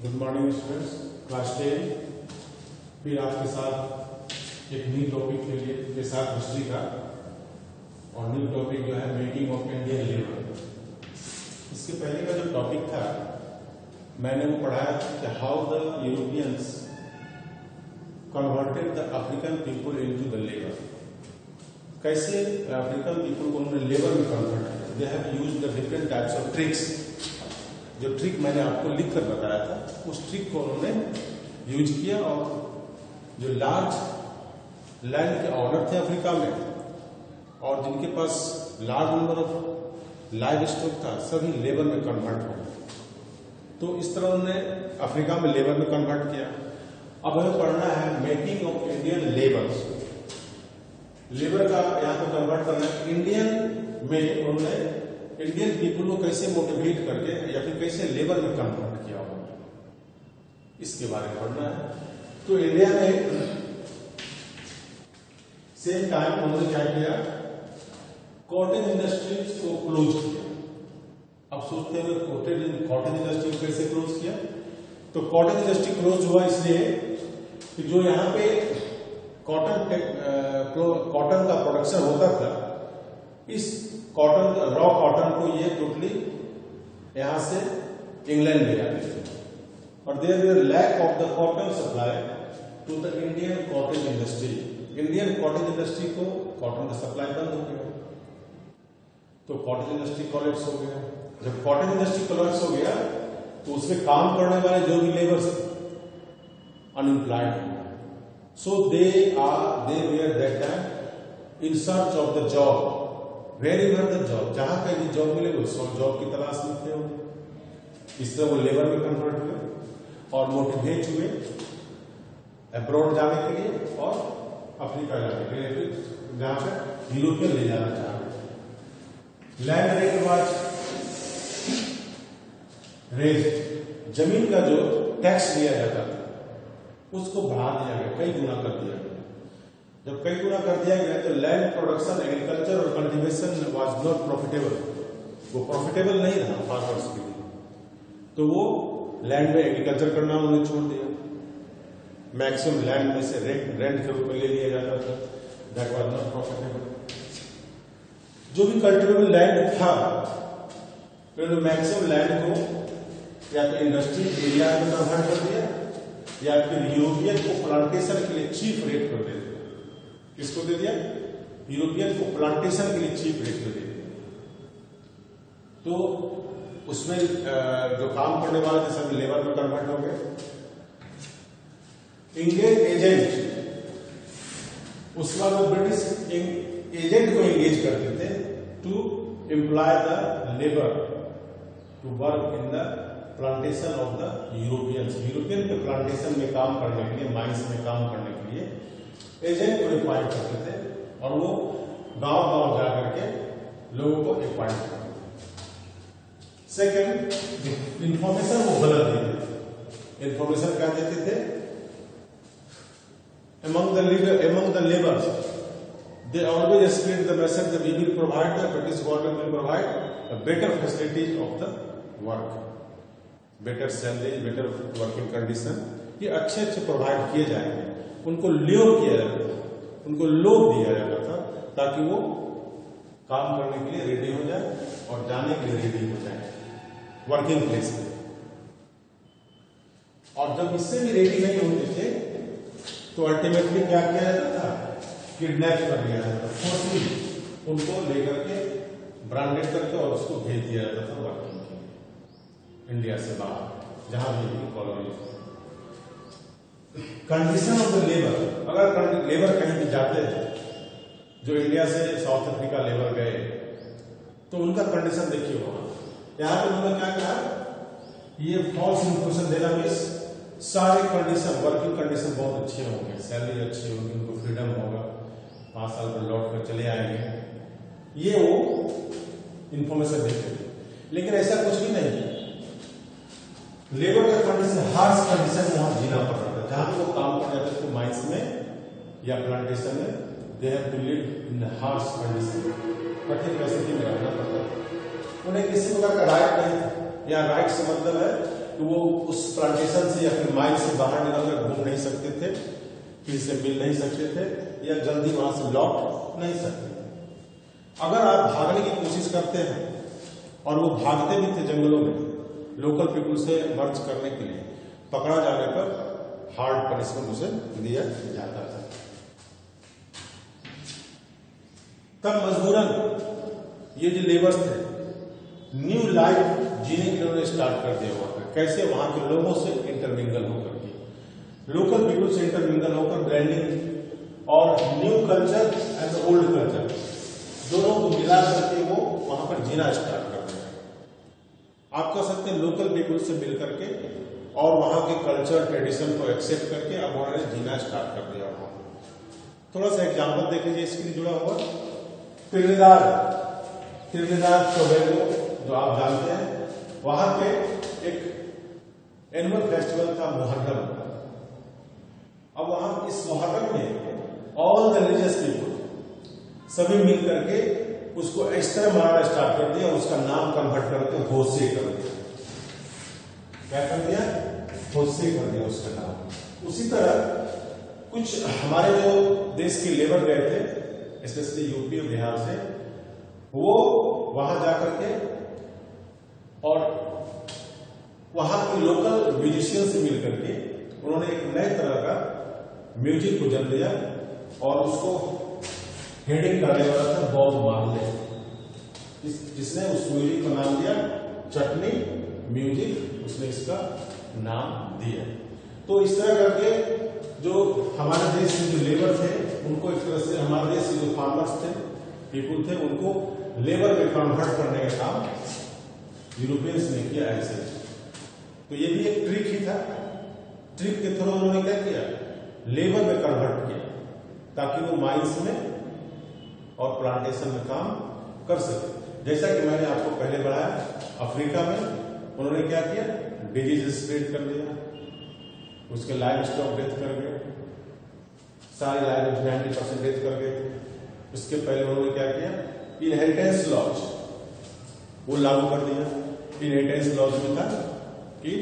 Good morning students, class 10। फिर आपके साथ एक न्यू टॉपिक के साथ हिस्ट्री का, और न्यू टॉपिक जो है मेकिंग ऑफ इंडियन लेबर। इसके पहले का जो टॉपिक था मैंने वो पढ़ाया कि how the Europeans converted the African people into the labour. कैसे अफ्रीकन पीपुल को उन्होंने लेबर में कन्वर्ट किया। They have used the different types of tricks. जो ट्रिक मैंने आपको लिखकर बताया था उस ट्रिक को उन्होंने यूज किया, और जो लार्ज लैंड के ऑनर थे अफ्रीका में और जिनके पास large number of livestock था, सभी लेबर में कन्वर्ट हो गए। तो इस तरह उन्होंने अफ्रीका में लेबर में कन्वर्ट किया। अब हमें पढ़ना है making of Indian labour. Labour का यहां पर कन्वर्ट करना है। इंडियन में उन्होंने इंडियन पीपुल को कैसे मोटिवेट करके या फिर कैसे लेबर में कन्वर्ट किया होगा, इसके बारे में पढ़ना है। तो इंडिया में सेम टाइम उन्होंने क्या किया, कॉटन इंडस्ट्रीज को क्लोज किया। अब सोचते हैं कॉटन इंडस्ट्री को कैसे क्लोज किया। तो कॉटन इंडस्ट्री क्लोज हुआ इसलिए कि जो यहाँ पे कॉटन का प्रोडक्शन होता था, इस कॉटन रॉ कॉटन को ये टोटली यहां से इंग्लैंड ले जाते थे, और there lack of the cotton supply to the Indian cotton industry. Indian cotton industry को कॉटन का सप्लाई बंद हो गया, तो कॉटन इंडस्ट्री कोलैप्स हो गया। जब कॉटन इंडस्ट्री कोलैप्स हो गया तो उसमें काम करने वाले जो भी लेबर्स अनएम्प्लॉयड हो गए। So they were that time in search of the job. Wherever the job, जहां कहीं भी जॉब मिले वो जॉब की तलाश में थे। इस तरह वो लेबर में कन्वर्ट हुए और मोटिवेट हुए अब्रॉड जाने के लिए और अफ्रीका जाने के लिए, फिर जहां पे यूरोपियन ले जाना चाह रहे। लैंड रेट वाज रेज, जमीन का जो टैक्स लिया जाता था उसको बढ़ा दिया गया, कई गुना कर दिया गया। जब कई गुना कर दिया गया तो लैंड प्रोडक्शन, एग्रीकल्चर और कल्टीवेशन वाज नॉट प्रॉफिटेबल। वो प्रॉफिटेबल नहीं रहा फार्मर्स के लिए, तो वो लैंड में एग्रीकल्चर करना उन्होंने छोड़ दिया। मैक्सिमम लैंड में से रेंट के रूप में ले लिया जाता था, दैट वाज नॉट प्रॉफिटेबल। जो भी कल्टिवेबल लैंड था, तो मैक्सिमम लैंड को या तो इंडस्ट्री एरिया में कन्वर्ट कर दिया या फिर यूरोपियन को प्लांटेशन के लिए चीप रेट कर दिया। किसको दे दिया? यूरोपियन को प्लांटेशन के लिए चीप रेट दे दिया। तो उसमें जो काम करने वाले थे सभी लेबर में कन्वर्ट हो गए। इंडियन एजेंट, उसके बाद वो ब्रिटिश एजेंट को एंगेज करते थे to employ the labour to work in the plantation of the Europeans. European के प्लांटेशन में काम करने के लिए, माइंस में काम करने के लिए एजेंट को अपॉइंट करते थे, और वो गांव गांव जाकर के लोगों को अपॉइंट करते थे। सेकेंड, इंफॉर्मेशन वो गलत देते थे। इंफॉर्मेशन क्या देते थे? among the laborers they always spread the message that we will provide, the British government will provide a better facilities of the work, better salary, better working condition, ये अच्छे provide किए जाएंगे। उनको ल्योर किया जाता था, उनको लोभ दिया जाता था ताकि वो काम करने के लिए रेडी हो जाए और जाने के लिए रेडी हो जाए वर्किंग प्लेस पे। और जब इससे भी रेडी नहीं होते थे तो अल्टीमेटली क्या किया जाता था? किडनैप कर लिया जाता था, फोर्सफुली उनको लेकर के ब्रांडेड करके और उसको भेज दिया जाता था वर्किंग के लिए इंडिया से बाहर, जहां भी colony. Condition of the labour, अगर लेबर कहीं भी जाते थे, जो इंडिया से साउथ अफ्रीका लेबर गए, तो उनका कंडीशन देखिए होगा। यहां पर उन्होंने क्या कहा, ये फॉल्स इंफॉर्मेशन देना मीन्स सारे कंडीशन, वर्किंग कंडीशन बहुत अच्छे होंगे, सैलरी अच्छी होगी, उनको फ्रीडम होगा, 5 साल पर लौट कर चले आएंगे, ये वो इंफॉर्मेशन देते थे। लेकिन ऐसा कुछ भी नहीं। लेबर का कंडीशन, हार्श कंडीशन में वहां जीना पड़ रहा था। जहां पे वो काम कर जाते थे माइंस में या प्लांटेशन में, they have to live in harsh condition, कठिन परिस्थिति में रहना पड़ता था। उन्हें किसी प्रकार का राइट नहीं था या राइट से मतलब है कि वो उस प्लांटेशन से या फिर माइल से बाहर निकलकर घूम नहीं सकते थे, किसी से मिल नहीं सकते थे, या जल्दी वहां से लौट नहीं सकते थे। अगर आप भागने की कोशिश करते हैं, और वो भागते भी थे जंगलों में लोकल पीपल से मर्ज करने के लिए, पकड़ा जाने पर हार्ड पनिशमेंट उसे दिया जाता था। तब मजबूरन ये जो लेबर्स थे न्यू लाइफ जीने के लिए उन्होंने स्टार्ट कर दिया हुआ था। कैसे? वहां के लोगों से इंटरमिंगल होकर के, लोकल पीपल से इंटरमिंगल होकर ब्रांडिंग और new culture and old culture दोनों को मिला करके वो वहां पर जीना स्टार्ट कर दिया। आप कह सकते हैं लोकल पीपल से मिल करके और वहां के कल्चर ट्रेडिशन को एक्सेप्ट करके अब उन्होंने जीना स्टार्ट कर दिया। वहां थोड़ा सा एग्जाम्पल देख लीजिए इसके लिए जुड़ा हुआ। त्रिनिदाद टोबैगो जो आप जानते हैं, वहां पे एक एनुअल फेस्टिवल था मुहर्रम। अब वहां इस मुहर्रम में ऑल द रिलीजियस पीपल सभी मिल करके उसको इस तरह मनाना स्टार्ट कर दिया, उसका नाम कन्वर्ट करके होसे कर दिया। क्या कर दिया? होसे कर दिया उसका नाम। उसी तरह कुछ हमारे जो देश के लेबर गए थे स्पेशली यूपी और बिहार से, वो वहां जाकर के और वहां के लोकल म्यूजिशियन से मिलकर के उन्होंने एक नए तरह का म्यूजिक को जन्म दिया और उसको हेडिंग करने वाला था बॉब मार्ले, जिसने उस म्यूजिक का नाम दिया चटनी म्यूजिक, उसने इसका नाम दिया। तो इस तरह करके जो हमारे देश के जो लेबर थे उनको एक तरह से हमारे देश के जो फार्मर्स थे पीपुल थे उनको लेबर में कन्वर्ट करने का काम यूरोपियंस ने किया ऐसे। तो ये भी एक ट्रिक ही था। ट्रिक के थ्रू उन्होंने क्या किया? लेबर में कन्वर्ट किया ताकि वो माइंस में और प्लांटेशन में काम कर सके। जैसा कि मैंने आपको पहले बताया, अफ्रीका में उन्होंने क्या किया? डिजीज स्प्रेड कर दिया, उसके लाइव स्टॉक डेथ कर गए, सारे लाइव 90% डेथ कर गए थे। उसके पहले उन्होंने क्या किया? इनहेरिटेंस लॉज वो लागू कर दिया। इनहेरिटेंस लॉज में था कि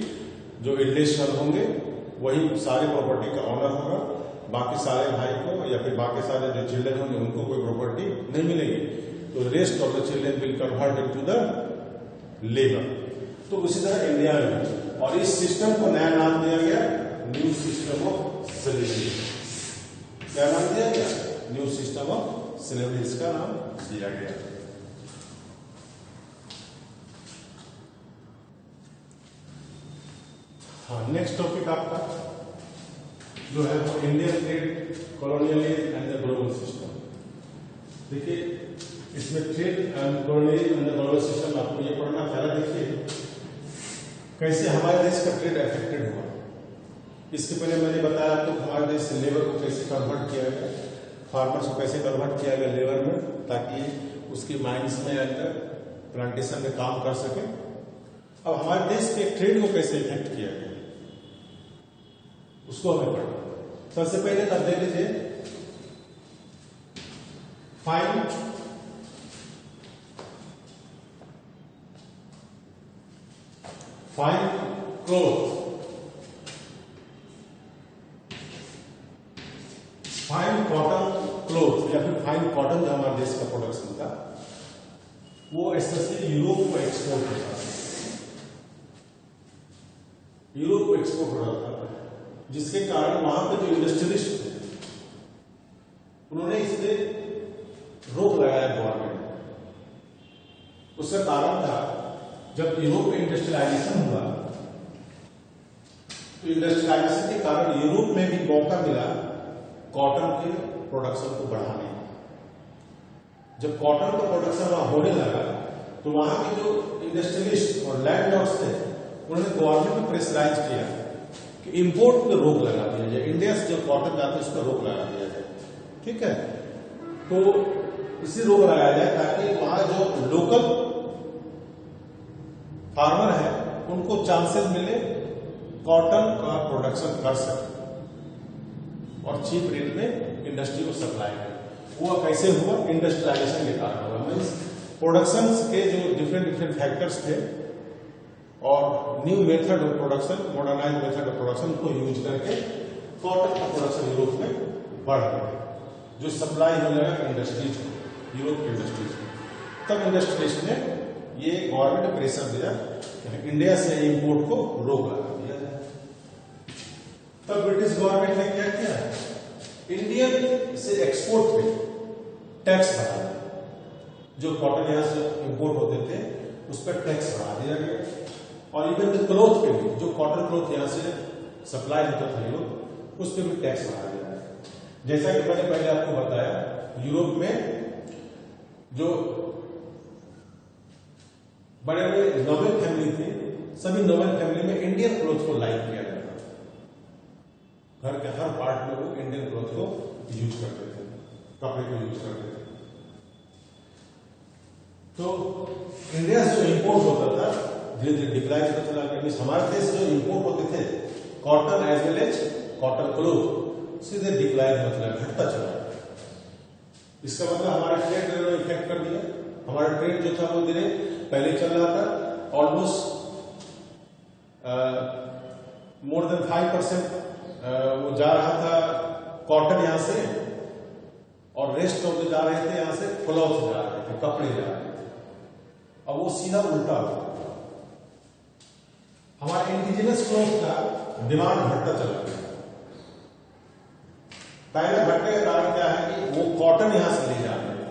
जो एल्डेस्ट सन होंगे वही सारे प्रॉपर्टी का ऑनर होगा, बाकी सारे भाई को या फिर बाकी सारे जो चिल्ड्रन होंगे उनको कोई प्रॉपर्टी नहीं मिलेगी। तो rest of the children will convert into the labour. तो उसी तरह इंडिया में, और इस सिस्टम को नया नाम दिया गया न्यू सिस्टम ऑफ स्लेवरी। क्या नाम दिया गया? न्यू सिस्टम ऑफ स्लेवरी, इसका नाम दिया गया। हाँ, नेक्स्ट टॉपिक आपका जो है वो Indian trade, colonialism and the global system. देखिए इसमें trade and colonialism and the global system आपको ये पढ़ना। पहला देखिए कैसे हमारे देश का ट्रेड अफेक्टेड हुआ। इसके पहले मैंने बताया आपको हमारे देश से लेबर को कैसे कन्वर्ट किया गया, फार्मर्स को कैसे कन्वर्ट किया गया लेबर में, ताकि उसकी माइंस में अंदर प्लांटेशन में काम कर सके। अब हमारे देश के ट्रेड को कैसे इफेक्ट किया गया उसको हमें पढ़ना। सबसे पहले तब देख लीजिए fine cloth, fine cotton cloth या फिर फाइन कॉटन जो हमारे देश का प्रोडक्शन था वो स्पेशली यूरोप को एक्सपोर्ट होता था। यूरोप को एक्सपोर्ट हो रहा था, जिसके कारण वहां पे जो इंडस्ट्रियलिस्ट थे उन्होंने इस पे रोक लगाया गवर्नमेंट। उसका कारण था जब यूरोप में इंडस्ट्रियलाइजेशन हुआ तो इंडस्ट्रियलाइजेशन के कारण यूरोप में भी मौका मिला कॉटन के प्रोडक्शन को बढ़ाने। जब कॉटन का प्रोडक्शन वहां होने लगा तो वहां के जो इंडस्ट्रियलिस्ट और लैंडलॉर्ड्स थे उन्होंने गवर्नमेंट को प्रेशराइज किया कि इंपोर्ट पे रोक लगा दिया जाए, इंडिया से जो कॉटन जाता है उस पर रोक लगा दिया जाए। ठीक है, तो इसी रोक लगाया जाए ताकि वहां जो लोकल फार्मर है उनको चांसेस मिले कॉटन का प्रोडक्शन कर सके और चीप रेट में इंडस्ट्री को सप्लाई करे। वो कैसे हुआ? इंडस्ट्रियलाइजेशन के कारण हुआ। मीन्स प्रोडक्शन के जो डिफरेंट फैक्टर्स थे और new method of production, modernise method of production को यूज करके कॉटन का प्रोडक्शन यूरोप में बढ़ गया, जो सप्लाई होने लगा इंडस्ट्रीज को, यूरोप की इंडस्ट्रीज को। तब इंडस्ट्रीज ने ये गवर्नमेंट प्रेशर दिया इंडिया से इंपोर्ट को रोक लगा दिया जाए। तब ब्रिटिश गवर्नमेंट ने क्या किया, इंडियन से एक्सपोर्ट पे टैक्स बढ़ा दिया। जो कॉटन यहां से इंपोर्ट होते थे उस पर टैक्स बढ़ा दिया गया, और इवन द क्लोथ पे भी, जो कॉटन क्लोथ यहां से सप्लाई होता था यूरोप, उस पर भी टैक्स बढ़ा दिया गया। जैसा कि मैंने पहले आपको बताया, यूरोप में जो बड़े बड़े नोबेल फैमिली थे, सभी नोबेल फैमिली में इंडियन क्लोथ को लाइक किया जाता था। घर के हर पार्ट में वो इंडियन क्लोथ को यूज करते थे, कपड़े को यूज करते थे। तो इंडिया से जो इंपोर्ट होता था धीरे धीरे डिक्लाइन होता चला गया। हमारे देश जो इंपोर्ट होते थे cotton as well as cotton cloth, सीधे डिक्लाइन मतलब घटता चला गया। इसका मतलब हमारा ट्रेड ने इफेक्ट कर दिया। हमारा ट्रेड जो था वो धीरे पहले चल रहा था ऑलमोस्ट मोर देन 5% वो जा रहा था कॉटन यहां से, और रेस्ट ऑफ जा रहे थे यहां से क्लॉथ जा रहे थे, कपड़े जा रहे थे। अब वो सीधा उल्टा हो, हमारे इंडिजिनस क्लॉथ का डिमांड घटता चला गया। पहले घटने का कारण क्या है कि वो कॉटन यहां से ले जा रहे थे,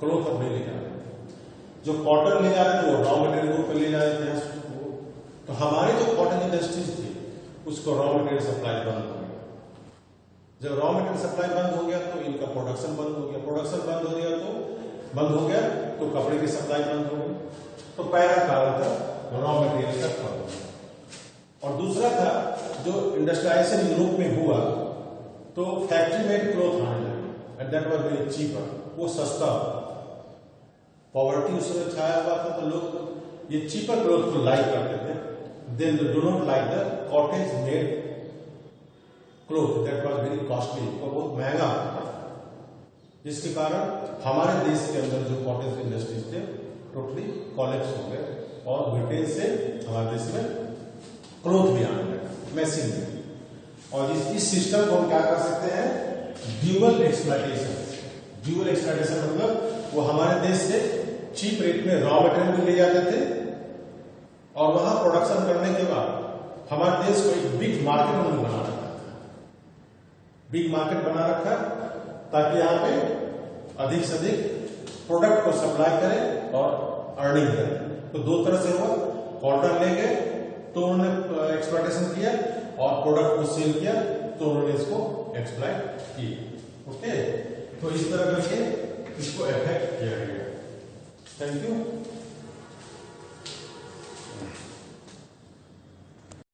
क्लॉथ अब नहीं ले जा रहे थे। जो कॉटन ले जा रहे थे वो रॉ मटेरियल पे ले जा रहे थे। तो हमारे जो कॉटन इंडस्ट्रीज थी उसको रॉ मटेरियल सप्लाई बंद हो गया। जब रॉ मटेरियल सप्लाई बंद हो गया तो इनका प्रोडक्शन बंद हो गया, प्रोडक्शन बंद हो गया तो कपड़े की सप्लाई बंद हो गई। तो पहला कारण था रॉ मटेरियल का प्रॉब्लम, और दूसरा था जो इंडस्ट्रियलाइजेशन यूरोप में हुआ तो फैक्ट्री मेड क्लॉथ आने लगे and that was very cheaper, वो सस्ता था। पॉवर्टी उस समय छाया हुआ था तो लोग ये चीपर क्लॉथ को लाइक करते थे। Then they do not like the cottage made cloth, that was very costly, वो बहुत महंगा होता था, जिसके कारण हमारे देश के अंदर जो कॉटेज इंडस्ट्रीज थे टोटली कॉलेप्स हो गए, और ब्रिटेन से हमारे देश में क्लॉथ भी आने लगा, मैसिंग में। और इस सिस्टम को हम क्या कर सकते हैं, ड्यूअल एक्सप्लॉयटेशन। ड्यूअल एक्सप्लॉयटेशन मतलब वो हमारे देश से चीप रेट में रॉ मटेरियल भी ले जाते थे, और वहां प्रोडक्शन करने के बाद हमारे देश को एक बिग मार्केट उन्होंने बना रखा था। बिग मार्केट बना रखा ताकि यहाँ पे अधिक से अधिक प्रोडक्ट को सप्लाई करें और अर्निंग करें। तो दो तरह से हुआ, कॉटन ले गए तो उन्होंने एक्सप्लॉयटेशन किया, और प्रोडक्ट को सेल किया तो उन्होंने इसको एक्सप्लॉयट किया। ओके, तो इस तरह करके इसको इफेक्ट किया गया। Thank you.